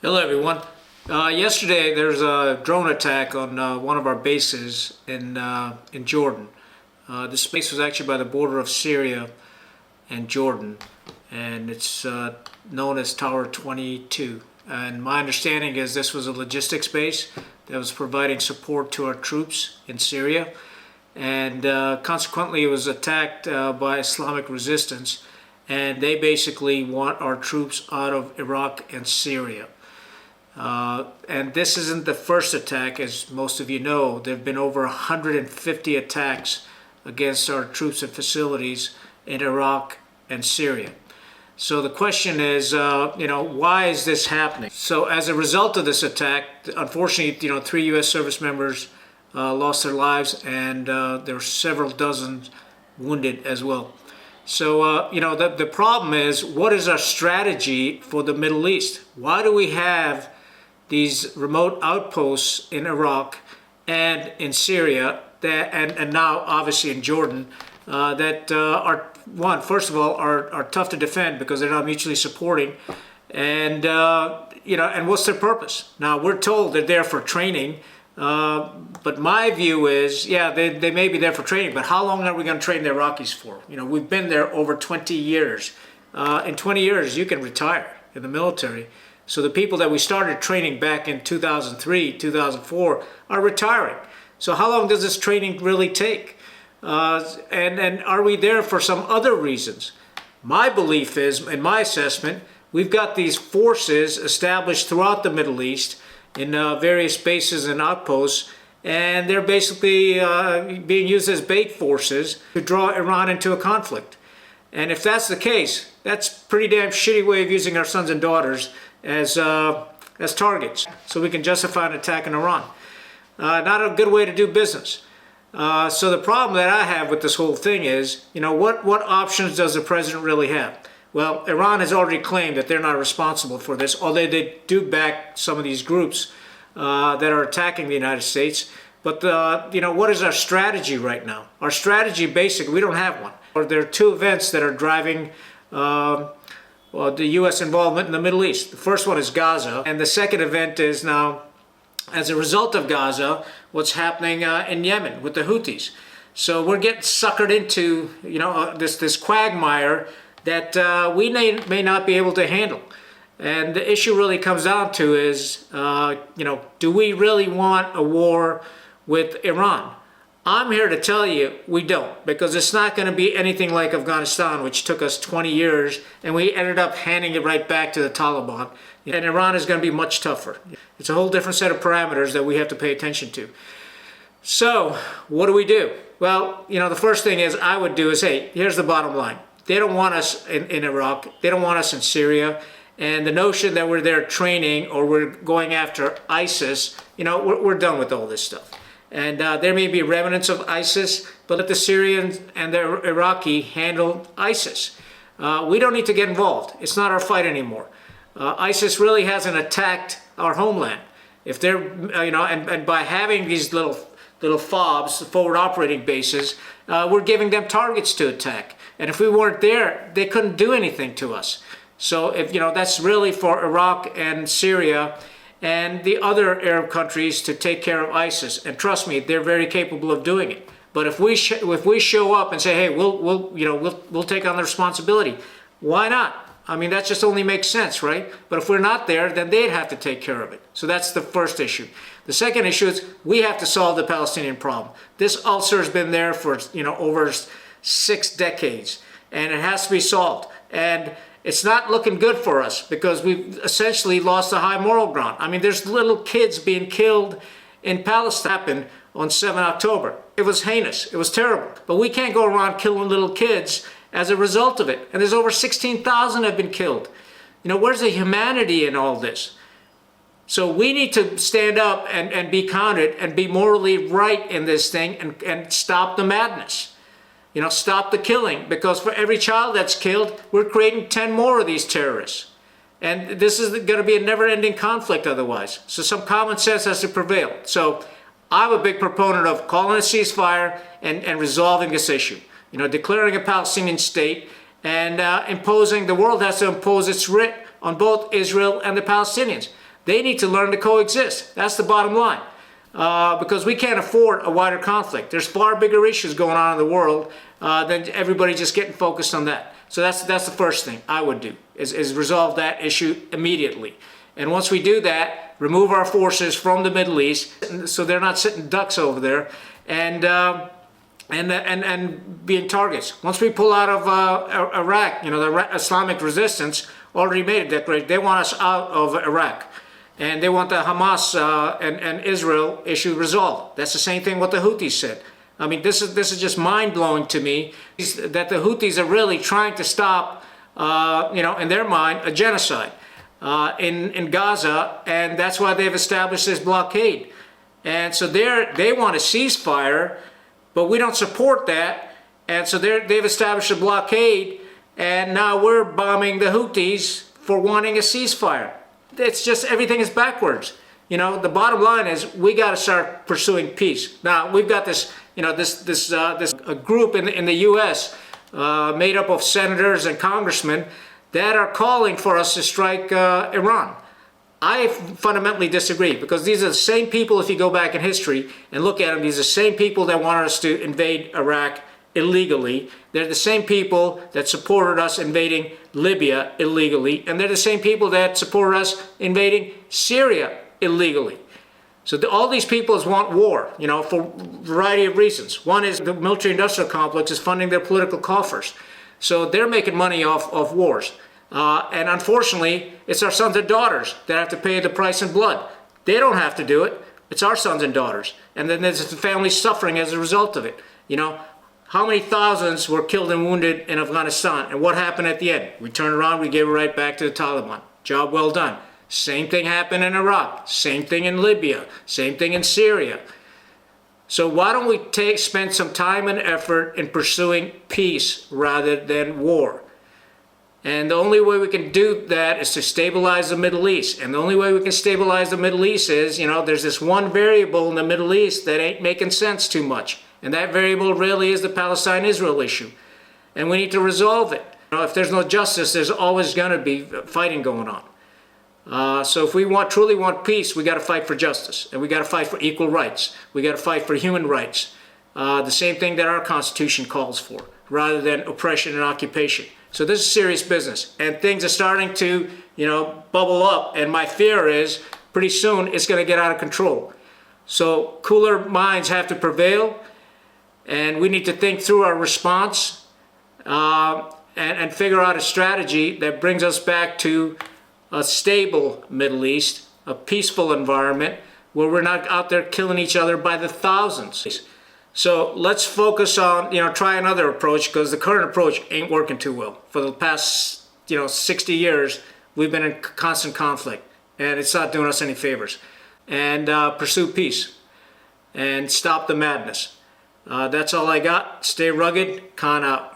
Hello everyone. Yesterday there's a drone attack on one of our bases in Jordan. This base was actually by the border of Syria and Jordan, and it's known as Tower 22. And my understanding is this was a logistics base that was providing support to our troops in Syria, and consequently it was attacked by Islamic resistance, and they basically want our troops out of Iraq and Syria. And this isn't the first attack, as most of you know. There have been over 150 attacks against our troops and facilities in Iraq and Syria. So the question is, why is this happening? So as a result of this attack, unfortunately, 3 U.S. service members lost their lives, and there were several dozen wounded as well. So, the problem is, what is our strategy for the Middle East? Why do we have these remote outposts in Iraq and in Syria and now obviously in Jordan that are, first of all, are tough to defend because they're not mutually supporting, and and what's their purpose? Now we're told they're there for training, but my view is, they may be there for training, but how long are we going to train the Iraqis for? We've been there over 20 years. In 20 years, you can retire in the military. So the people that we started training back in 2003, 2004 are retiring. So how long does this training really take? And are we there for some other reasons? My belief is, in my assessment, we've got these forces established throughout the Middle East in various bases and outposts, and they're basically being used as bait forces to draw Iran into a conflict. And if that's the case, that's a pretty damn shitty way of using our sons and daughters as targets, so we can justify an attack in Iran. Not a good way to do business. So the problem that I have with this whole thing is, what options does the president really have? Well, Iran has already claimed that they're not responsible for this, although they do back some of these groups that are attacking the United States. But what is our strategy right now? Our strategy, basically, we don't have one. There are two events that are driving the U.S. involvement in the Middle East. The first one is Gaza, and the second event is now, as a result of Gaza, what's happening in Yemen with the Houthis. So we're getting suckered into this quagmire that we may not be able to handle. And the issue really comes down to is, do we really want a war with Iran? I'm here to tell you we don't, because it's not going to be anything like Afghanistan, which took us 20 years, and we ended up handing it right back to the Taliban. And Iran is going to be much tougher. It's a whole different set of parameters that we have to pay attention to. So what do? Well, the first thing is I would do is, hey, here's the bottom line. They don't want us in Iraq. They don't want us in Syria. And the notion that we're there training or we're going after ISIS, we're done with all this stuff. And there may be remnants of ISIS, but let the Syrians and the Iraqi handle ISIS. We don't need to get involved. It's not our fight anymore. ISIS really hasn't attacked our homeland. If they're, and by having these little FOBs, forward operating bases, we're giving them targets to attack. And if we weren't there, they couldn't do anything to us. So if that's really for Iraq and Syria and the other Arab countries to take care of ISIS. And trust me, they're very capable of doing it. But if we show up and say, hey, we'll take on the responsibility, why not? I mean, that just only makes sense, right? But if we're not there, then they'd have to take care of it. So that's the first issue. The second issue is we have to solve the Palestinian problem. This ulcer has been there for over 6 decades, and it has to be solved. And it's not looking good for us because we've essentially lost the high moral ground. I mean, there's little kids being killed in Palestine. Happened on 7 October. It was heinous. It was terrible. But we can't go around killing little kids as a result of it. And there's over 16,000 have been killed. Where's the humanity in all this? So we need to stand up and be counted and be morally right in this thing and stop the madness. Stop the killing, because for every child that's killed, we're creating 10 more of these terrorists. And this is going to be a never-ending conflict otherwise. So some common sense has to prevail. So I'm a big proponent of calling a ceasefire and resolving this issue. Declaring a Palestinian state and the world has to impose its writ on both Israel and the Palestinians. They need to learn to coexist. That's the bottom line. Because we can't afford a wider conflict. There's far bigger issues going on in the world than everybody just getting focused on that. So that's the first thing I would do, is resolve that issue immediately. And once we do that, remove our forces from the Middle East so they're not sitting ducks over there and being targets. Once we pull out of Iraq, the Islamic resistance already made a declaration. They want us out of Iraq. And they want the Hamas and Israel issue resolved. That's the same thing what the Houthis said. I mean, this is just mind-blowing to me, that the Houthis are really trying to stop, in their mind, a genocide in Gaza, and that's why they've established this blockade. And so they want a ceasefire, but we don't support that, and so they've established a blockade, and now we're bombing the Houthis for wanting a ceasefire. It's just, everything is backwards. The bottom line is we got to start pursuing peace. Now we've got this, this group in the U.S. Made up of senators and congressmen that are calling for us to strike Iran. I fundamentally disagree, because these are the same people, if you go back in history and look at them, these are the same people that wanted us to invade Iraq illegally. They're the same people that supported us invading Libya illegally, and they're the same people that supported us invading Syria illegally. So all these people want war, for a variety of reasons. One is the military-industrial complex is funding their political coffers. So they're making money off wars. And unfortunately, it's our sons and daughters that have to pay the price in blood. They don't have to do it. It's our sons and daughters. And then there's the families suffering as a result of it. How many thousands were killed and wounded in Afghanistan? And what happened at the end? We turned around, we gave it right back to the Taliban. Job well done. Same thing happened in Iraq. Same thing in Libya. Same thing in Syria. So why don't we spend some time and effort in pursuing peace rather than war? And the only way we can do that is to stabilize the Middle East. And the only way we can stabilize the Middle East is, there's this one variable in the Middle East that ain't making sense too much. And that variable really is the Palestine-Israel issue. And we need to resolve it. If there's no justice, there's always going to be fighting going on. So if we truly want peace, we got to fight for justice. And we got to fight for equal rights. We got to fight for human rights. The same thing that our Constitution calls for, rather than oppression and occupation. So this is serious business. And things are starting to, bubble up. And my fear is pretty soon it's going to get out of control. So cooler minds have to prevail. And we need to think through our response and figure out a strategy that brings us back to a stable Middle East, a peaceful environment where we're not out there killing each other by the thousands. So let's focus on, try another approach, because the current approach ain't working too well. For the past, 60 years, we've been in constant conflict, and it's not doing us any favors. And pursue peace and stop the madness. That's all I got. Stay rugged. Khan out.